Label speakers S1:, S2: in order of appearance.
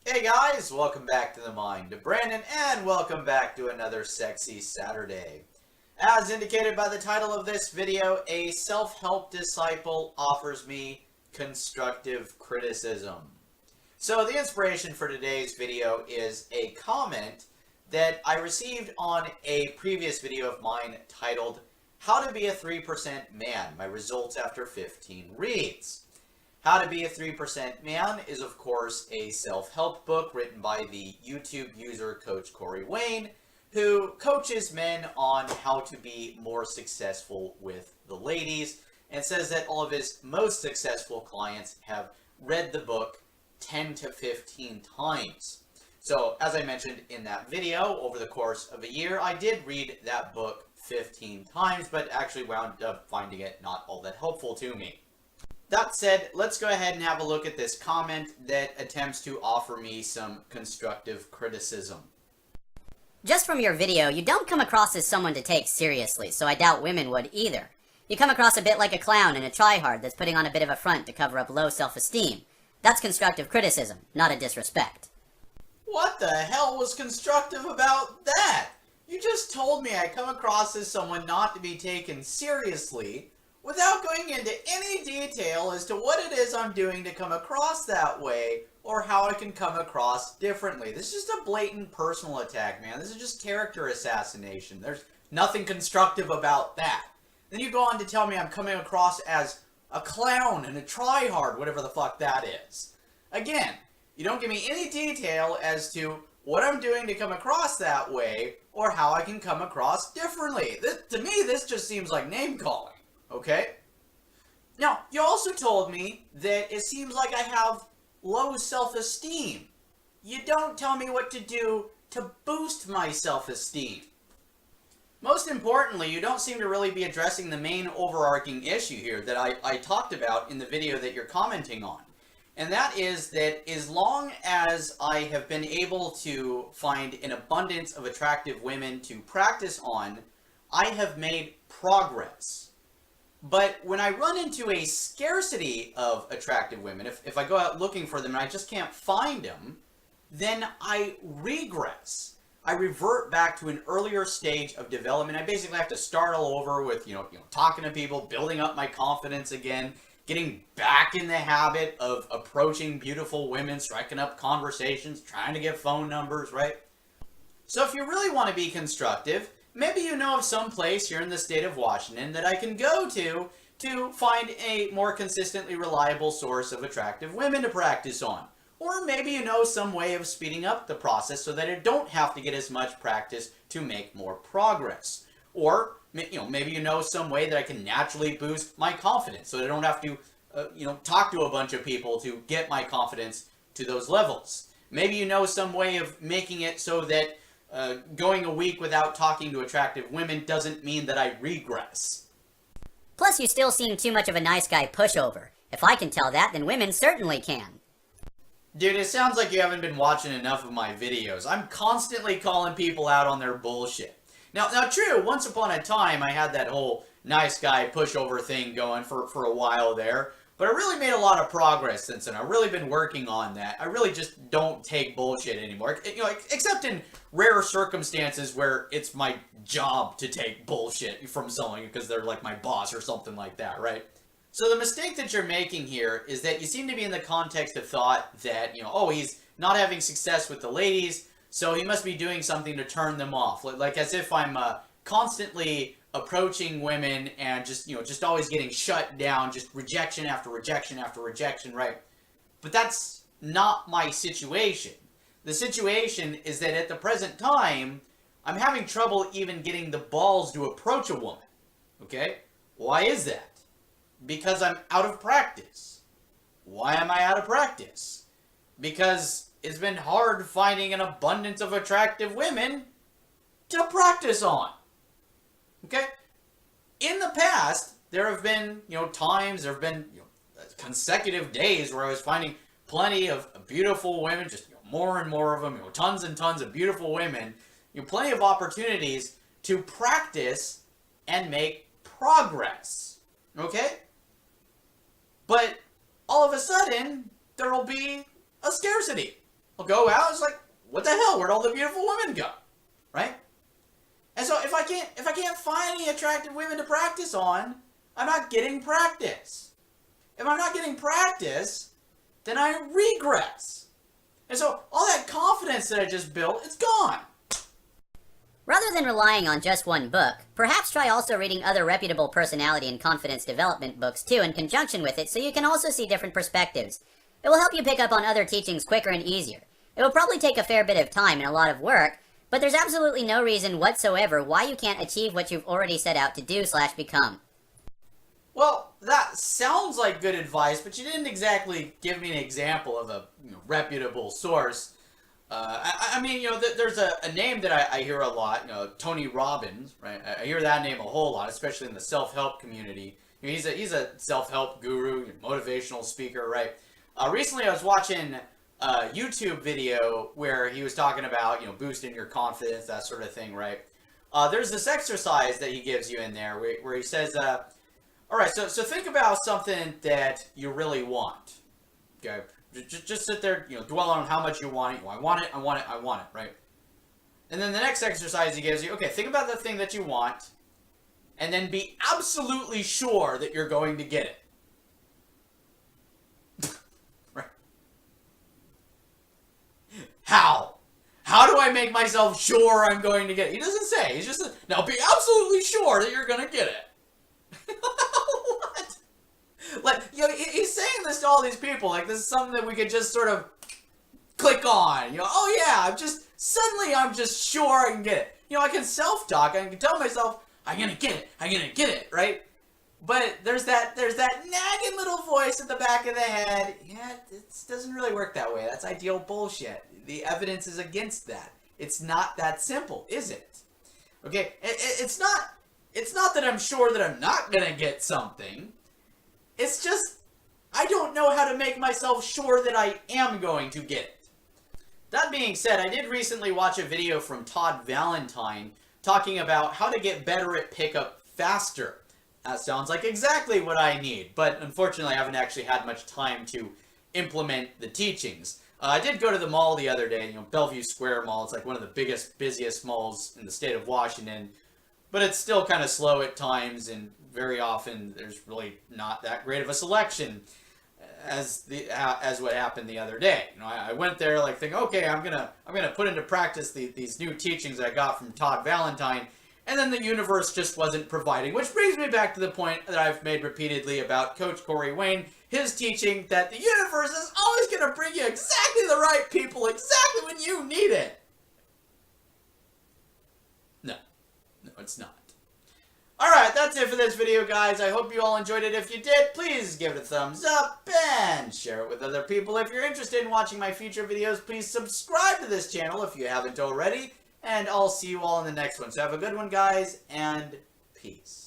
S1: Hey guys, welcome back to The Mind of Brandon, and welcome back to another sexy Saturday. As indicated by the title of this video, a self-help disciple offers me constructive criticism. So the inspiration for today's video is a comment that I received on a previous video of mine titled, How to Be a 3% Man, My Results After 15 Reads. How to Be a 3% Man is, of course, a self-help book written by the YouTube user Coach Corey Wayne, who coaches men on how to be more successful with the ladies, and says that all of his most successful clients have read the book 10 to 15 times. So, as I mentioned in that video, over the course of a year, I did read that book 15 times, but actually wound up finding it not all that helpful to me. That said, let's go ahead and have a look at this comment that attempts to offer me some constructive criticism.
S2: Just from your video, you don't come across as someone to take seriously, so I doubt women would either. You come across a bit like a clown and a tryhard that's putting on a bit of a front to cover up low self-esteem. That's constructive criticism, not a disrespect.
S1: What the hell was constructive about that? You just told me I come across as someone not to be taken seriously, without going into any detail as to what it is I'm doing to come across that way, or how I can come across differently. This is just a blatant personal attack, man. This is just character assassination. There's nothing constructive about that. Then you go on to tell me I'm coming across as a clown and a tryhard, whatever the fuck that is. Again, you don't give me any detail as to what I'm doing to come across that way, or how I can come across differently. To me, this just seems like name-calling. Okay? Now, you also told me that it seems like I have low self-esteem. You don't tell me what to do to boost my self-esteem. Most importantly, you don't seem to really be addressing the main overarching issue here that I talked about in the video that you're commenting on. And that is that as long as I have been able to find an abundance of attractive women to practice on, I have made progress. But when I run into a scarcity of attractive women, if I go out looking for them and I just can't find them, then I regress. I revert back to an earlier stage of development. I basically have to start all over with, talking to people, building up my confidence again, getting back in the habit of approaching beautiful women, striking up conversations, trying to get phone numbers, right? So if you really want to be constructive, maybe you know of some place here in the state of Washington that I can go to find a more consistently reliable source of attractive women to practice on. Or maybe you know some way of speeding up the process so that I don't have to get as much practice to make more progress. Or, maybe you know some way that I can naturally boost my confidence so that I don't have to, talk to a bunch of people to get my confidence to those levels. Maybe you know some way of making it so that going a week without talking to attractive women doesn't mean that I regress.
S2: Plus, you still seem too much of a nice guy pushover. If I can tell that, then women certainly can.
S1: Dude, it sounds like you haven't been watching enough of my videos. I'm constantly calling people out on their bullshit. Now true, once upon a time I had that whole nice guy pushover thing going for a while there. But I really made a lot of progress since then. I've really been working on that. I really just don't take bullshit anymore. Except in rare circumstances where it's my job to take bullshit from someone because they're like my boss or something like that, right? So the mistake that you're making here is that you seem to be in the context of thought that, he's not having success with the ladies, so he must be doing something to turn them off. Like as if I'm constantly approaching women and just always getting shut down, just rejection after rejection after rejection, right? But that's not my situation. The situation is that at the present time, I'm having trouble even getting the balls to approach a woman, okay? Why is that? Because I'm out of practice. Why am I out of practice? Because it's been hard finding an abundance of attractive women to practice on. Okay? In the past, there have been, times, there have been, consecutive days where I was finding plenty of beautiful women, just more and more of them, tons and tons of beautiful women, plenty of opportunities to practice and make progress. Okay? But all of a sudden, there will be a scarcity. I'll go out, it's like, what the hell, where'd all the beautiful women go? Right? And so if I can't find any attractive women to practice on, I'm not getting practice. If I'm not getting practice, then I regress. And so all that confidence that I just built, it's gone.
S2: Rather than relying on just one book, perhaps try also reading other reputable personality and confidence development books too in conjunction with it so you can also see different perspectives. It will help you pick up on other teachings quicker and easier. It will probably take a fair bit of time and a lot of work, but there's absolutely no reason whatsoever why you can't achieve what you've already set out to do/become.
S1: Well, that sounds like good advice, but you didn't exactly give me an example of a reputable source. I mean, there's a name that I hear a lot, Tony Robbins, right? I hear that name a whole lot, especially in the self-help community. He's a self-help guru, motivational speaker, right? Recently I was watching a YouTube video where he was talking about, boosting your confidence, that sort of thing, right? There's this exercise that he gives you in there where he says, all right, so think about something that you really want, okay? Just sit there, dwell on how much you want it. I want it, I want it, I want it, right? And then the next exercise he gives you, okay, think about the thing that you want, and then be absolutely sure that you're going to get it. Right? How? How do I make myself sure I'm going to get it? He doesn't say. He's just, now be absolutely sure that you're going to get it. What? Like, he's saying this to all these people, like this is something that we could just sort of click on. Oh yeah, I'm just sure I can get it. I can self-talk, I can tell myself, I'm gonna get it, right? But there's that nagging little voice at the back of the head. Yeah, it doesn't really work that way. That's ideal bullshit. The evidence is against that. It's not that simple, is it? Okay, it's not that I'm sure that I'm not gonna get something. It's just, I don't know how to make myself sure that I am going to get it. That being said, I did recently watch a video from Todd Valentine talking about how to get better at pickup faster. That sounds like exactly what I need, but unfortunately I haven't actually had much time to implement the teachings. I did go to the mall the other day, Bellevue Square Mall. It's like one of the biggest, busiest malls in the state of Washington, but it's still kind of slow at times, and very often there's really not that great of a selection as what happened the other day. I went there like thinking, okay, I'm gonna put into practice these new teachings I got from Todd Valentine, and then the universe just wasn't providing. Which brings me back to the point that I've made repeatedly about Coach Corey Wayne, his teaching that the universe is always gonna bring you exactly the right people, exactly when you need it. No, it's not. Alright, that's it for this video, guys. I hope you all enjoyed it. If you did, please give it a thumbs up and share it with other people. If you're interested in watching my future videos, please subscribe to this channel if you haven't already. And I'll see you all in the next one. So have a good one, guys, and peace.